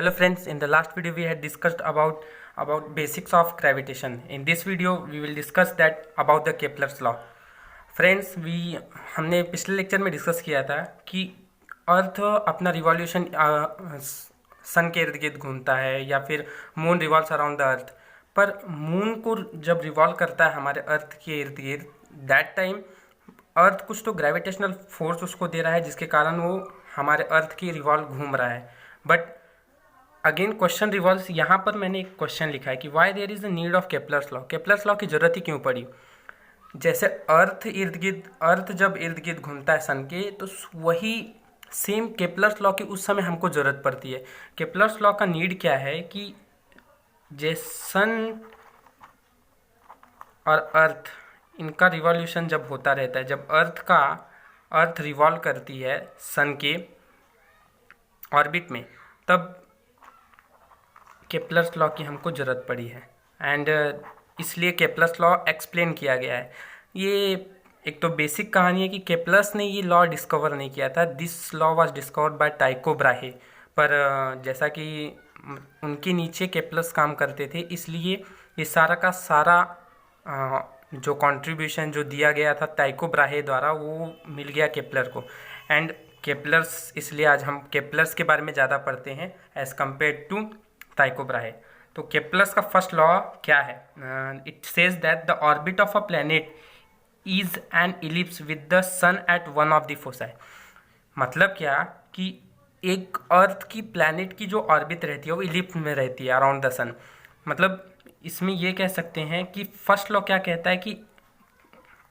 Hello friends, in the last video we had discussed about basics of gravitation. In this video we will discuss that about the Kepler's law. Friends हमने पिछले lecture में discuss किया था कि अर्थ अपना revolution सन के इर्द गिर्द घूमता है या फिर moon revolves around the earth. पर मून को जब रिवॉल्व करता है हमारे अर्थ के इर्द गिर्द, दैट टाइम अर्थ कुछ तो ग्रेविटेशनल फोर्स उसको दे रहा है जिसके कारण वो हमारे अर्थ की रिवॉल्व घूम रहा है। बट अगेन क्वेश्चन रिवॉल्व्स, यहाँ पर मैंने एक क्वेश्चन लिखा है कि why there is the need of Kepler's law. Kepler's law की ज़रूरत ही क्यों पड़ी? जैसे अर्थ जब इर्द गिर्द घूमता है सन के, तो वही सेम केपलर्स लॉ की उस समय हमको ज़रूरत पड़ती है। केपलर्स लॉ का नीड क्या है कि जैसे सन और अर्थ इनका रिवॉल्यूशन जब होता रहता है, जब अर्थ रिवॉल्व करती है सन के ऑर्बिट में, तब केपलर्स लॉ की हमको ज़रूरत पड़ी है एंड इसलिए केपलर्स लॉ एक्सप्लेन किया गया है। ये एक तो बेसिक कहानी है कि केपलर्स ने ये लॉ डिस्कवर नहीं किया था। This law was discovered by Tycho Brahe, पर जैसा कि उनके नीचे केपलर्स काम करते थे, इसलिए ये सारा का सारा जो कंट्रीब्यूशन जो दिया गया था टाइको ब्राहे द्वारा, वो मिल गया केपलर को। एंड केपलर्स, इसलिए आज हम केपलर्स के बारे में ज़्यादा पढ़ते हैं as compare to Tycho Brahe. तो केपलर्स का फर्स्ट लॉ क्या है? It says that the orbit of a planet is an ellipse with the sun at one of the foci. मतलब क्या कि एक अर्थ की प्लैनेट की जो ऑर्बिट रहती है वो इलिप्स में रहती है अराउंड द सन। मतलब इसमें ये कह सकते हैं कि फर्स्ट लॉ क्या कहता है कि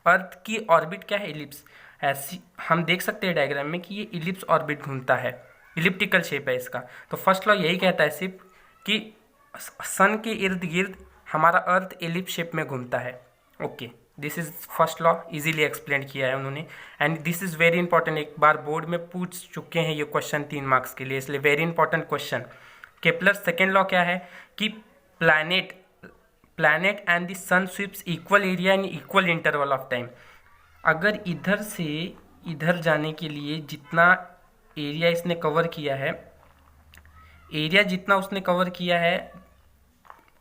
अर्थ की ऑर्बिट क्या है? इलिप्स। ऐसी हम देख सकते हैं डायग्राम में कि ये इलिप्स ऑर्बिट घूमता है, इलिप्टिकल शेप है इसका। तो फर्स्ट लॉ यही कहता है सिर्फ कि सन के इर्द गिर्द हमारा अर्थ इलिप्स शेप में घूमता है। Okay, this is first law, easily explain किया है उन्होंने। And this is very important, एक बार बोर्ड में पूछ चुके हैं ये क्वेश्चन 3 मार्क्स के लिए, इसलिए very important question. Kepler second law क्या है कि planet and the sun sweeps equal area in equal interval of time. अगर इधर से इधर जाने के लिए जितना एरिया इसने कवर किया है, जितना उसने कवर किया है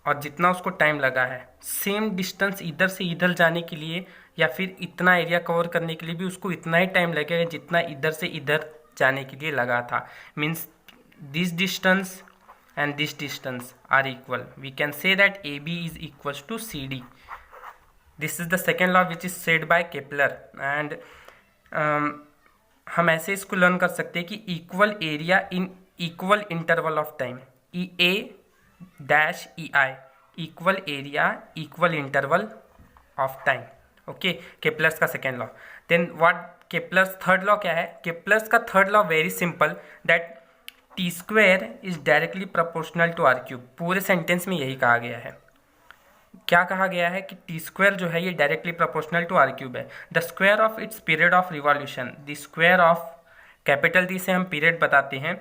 और जितना उसको टाइम लगा है, सेम डिस्टेंस इधर से इधर जाने के लिए या फिर इतना एरिया कवर करने के लिए भी उसको इतना ही टाइम लगेगा जितना इधर से इधर जाने के लिए लगा था। Means this distance and this distance are equal. We can say that AB is equals to CD. This is the second law which is said by Kepler. And हम ऐसे इसको लर्न कर सकते हैं कि equal area in equal interval of time, EA dash EI, equal area equal interval of time. Okay, Kepler's का second law. Then what Kepler's third law क्या है? केपलर्स का third law very simple, that T square is directly proportional to R cube. पूरे sentence में यही कहा गया है। क्या कहा गया है कि टी स्क्वेयर जो है ये directly proportional to R cube है। The square of its period of revolution, the square of capital D से हम पीरियड बताते हैं।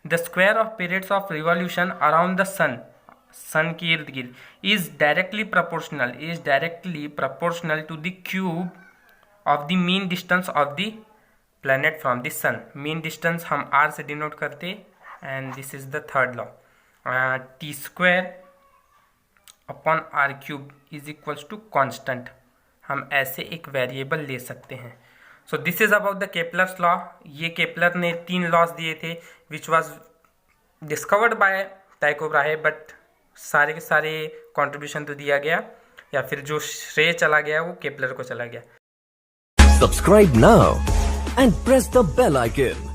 The square of periods of revolution around the sun के इर्द गिर्द is directly proportional to the cube of the mean distance of the planet from the sun. Mean distance हम R से denote करते, and this is the third law. T square upon R cube is equals to constant. हम ऐसे एक variable ले सकते हैं। So this is about the Kepler's law. ये केपलर ने 3 लॉज दिए थे which was discovered by Tycho Brahe, but सारे के सारे कॉन्ट्रीब्यूशन तो दिया गया, या फिर जो श्रेय चला गया वो केपलर को चला गया। Subscribe now and press the bell icon.